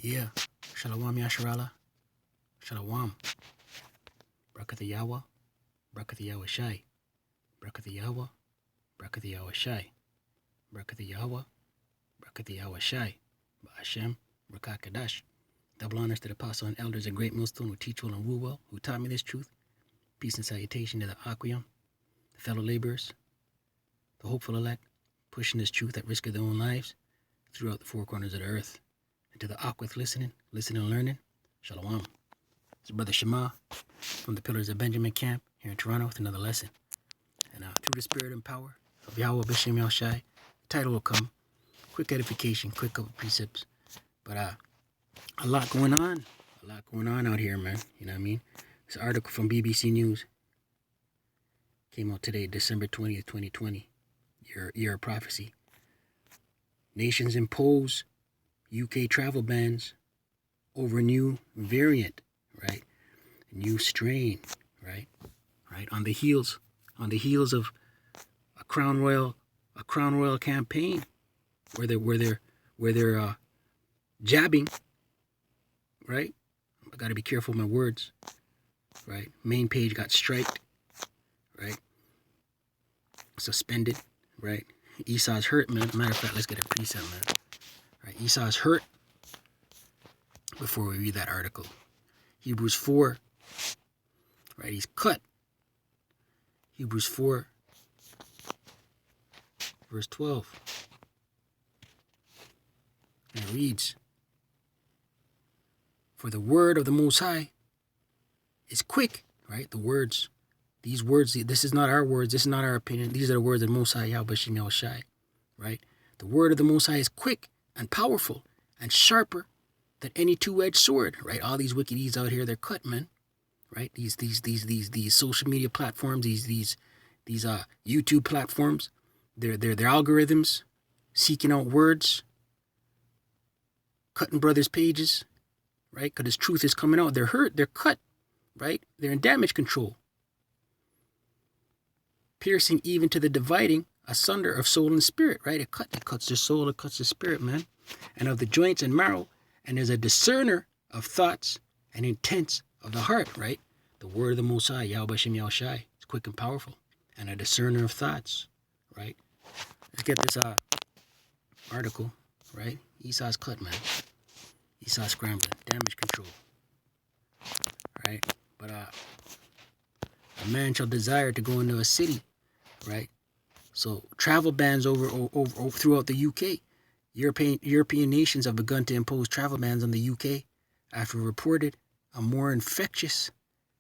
Yeah. Shalom Yasharala. Shalom. Brakat YaHaWah. Brakat YaHaWaShi. Brakat YaHaWah. Brakat YaHaWaShi. Brakat YaHaWah. Brakat YaHaWaShi. BaHaSham. Brakat Qadash. Double honors to the apostle and elders and great millstone who teach well and rule well, who taught me this truth. Peace and salutation to the Aquium, the fellow laborers, the hopeful elect, pushing this truth at risk of their own lives throughout the four corners of the earth. And to the Aquith listening and learning, Shalom. It's Brother Shema from the Pillars of Benjamin camp here in Toronto with another lesson. And through the spirit and power of YaHaWah B'Shem Yahushai, the title will come. Quick edification, quick couple precepts. But a lot going on. A lot going on out here, man. You know what I mean? This article from BBC News came out today, December 20th, 2020. Year of prophecy. Nations impose UK travel bans over new variant, right? New strain, right? Right? On the heels of a Crown Royal campaign where they're jabbing, right? I got to be careful with my words, right? Main page got striked, right? Suspended, right? Esau's hurt, man. Matter of fact, let's get a precept, man. Right? Esau's hurt. Before we read that article, Hebrews 4, right? He's cut. Hebrews 4, verse 12. And it reads, "For the word of the Most High is quick," right? These words, this is not our words, this is not our opinion. These are the words of the Most High, Yahweh B'Shem Yahushai, right? The word of the Most High is quick and powerful and sharper than any two-edged sword, right? All these wicked's out here, they're cut, man, right? These social media platforms, these YouTube platforms, their algorithms, seeking out words, cutting brothers' pages, right? Because truth is coming out. They're hurt, they're cut, right? They're in damage control. Piercing even to the dividing asunder of soul and spirit, right? It cuts the soul, it cuts the spirit, man. And of the joints and marrow, and is a discerner of thoughts and intents of the heart, right? The word of the Most High, Yahweh B'Shem Yahushai, is quick and powerful, and a discerner of thoughts, right? Let's get this article, right? Esau's cut, man. Esau's scrambling, damage control, right? But a man shall desire to go into a city, right? So travel bans over throughout the UK. European nations have begun to impose travel bans on the UK after reported a more infectious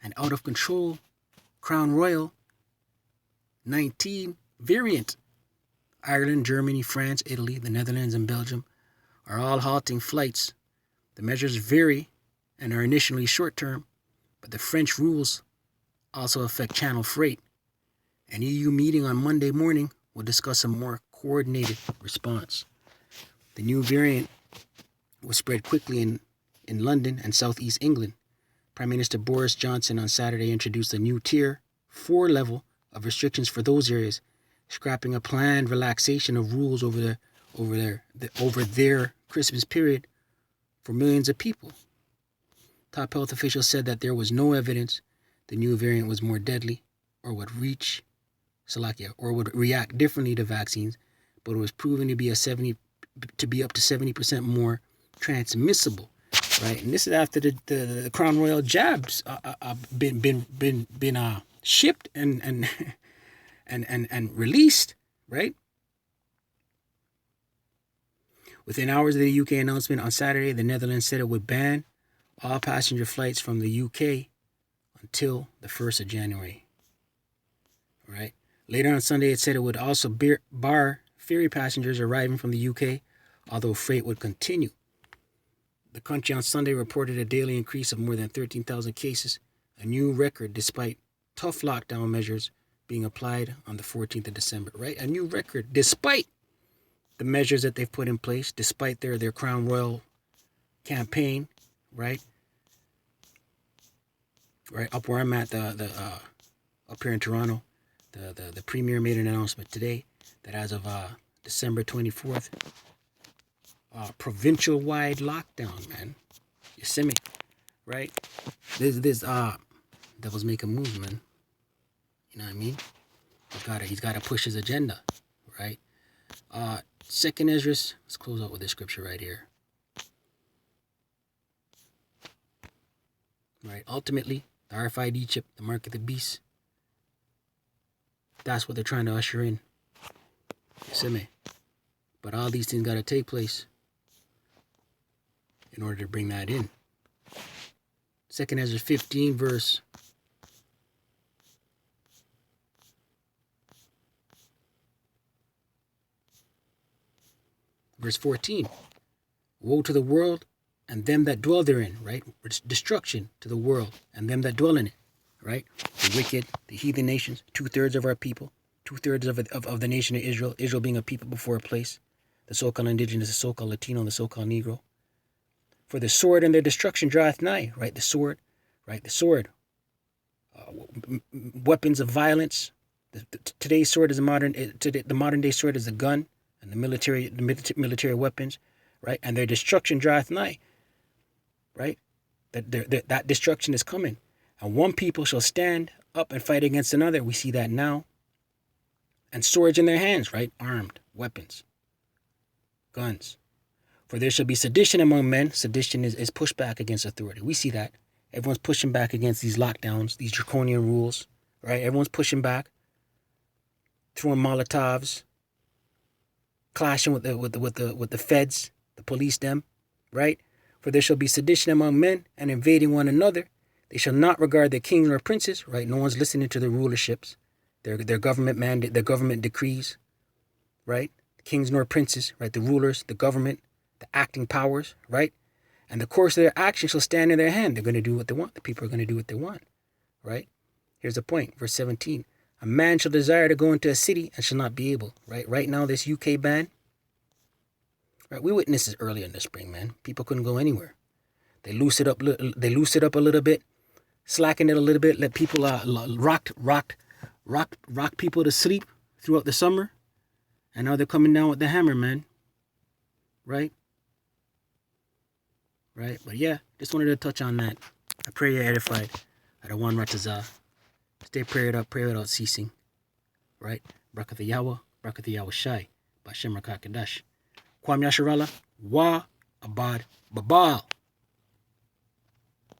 and out of control Crown Royal 19 variant. Ireland, Germany, France, Italy, the Netherlands, and Belgium are all halting flights. The measures vary and are initially short-term, but the French rules also affect channel freight. An EU meeting on Monday morning will discuss a more coordinated response. The new variant was spread quickly in London and southeast England. Prime Minister Boris Johnson on Saturday introduced a new Tier 4 level of restrictions for those areas, scrapping a planned relaxation of rules over their Christmas period for millions of people. Top health officials said that there was no evidence the new variant was more deadly or would react differently to vaccines, but it was proven to be up to 70% more transmissible, right? And this is after the Crown Royal jabs been shipped and released, right? Within hours of the UK announcement on Saturday, the Netherlands said it would ban all passenger flights from the UK until the 1st of January, right? Later on Sunday, it said it would also bar ferry passengers arriving from the UK, although freight would continue. The country on Sunday reported a daily increase of more than 13,000 cases, a new record despite tough lockdown measures being applied on the 14th of December, right? A new record despite the measures that they've put in place, despite their Crown Royal campaign, right? Right up where I'm at, up here in Toronto, the Premier made an announcement today that as of December 24th, provincial-wide lockdown, man. You see me, right? This devil's making moves, man. You know what I mean? He's got to push his agenda, right? Second Ezra. Let's close out with this scripture right here. Right. Ultimately, the horrified Egypt, the mark of the beast. That's what they're trying to usher in. You see me? But all these things got to take place in order to bring that in. Second Ezra 15, verse 14. Woe to the world and them that dwell therein, right? Destruction to the world and them that dwell in it, right? The wicked, the heathen nations, 2/3 of our people, 2/3 of the nation of Israel, Israel being a people before a place, the so-called indigenous, the so-called Latino, and the so-called Negro. For the sword and their destruction draweth nigh, right? The sword, right? The sword. Weapons of violence. Today's sword is the modern day sword is a gun and the military weapons, right? And their destruction draweth nigh, right? That destruction is coming. And one people shall stand up and fight against another. We see that now. And swords in their hands, right? Armed, weapons, guns. For there shall be sedition among men. Sedition is pushback against authority. We see that. Everyone's pushing back against these lockdowns, these draconian rules, right? Everyone's pushing back, throwing Molotovs, clashing with the feds, the police them, right? For there shall be sedition among men and invading one another. They shall not regard their kings nor princes, right? No one's listening to their rulerships, their government mandate, their government decrees, right? Kings nor princes, right? The rulers, the government, the acting powers, right? And the course of their action shall stand in their hand. They're going to do what they want. The people are going to do what they want, right? Here's the point, verse 17. A man shall desire to go into a city and shall not be able, right? Right now, this UK ban, right? We witnessed this earlier in the spring, man. People couldn't go anywhere. They loose it up a little bit, slacken it a little bit, let people rock people to sleep throughout the summer, and now they're coming down with the hammer, man. Right? But yeah, just wanted to touch on that. I pray you're edified. YaHaWah. Stay prayed up, pray without ceasing. Right? Barak the YaHaWah, Barak the YaHaWaShi, BaHaSham Qadash. Kwam Yasharala, Wa Abad Babal.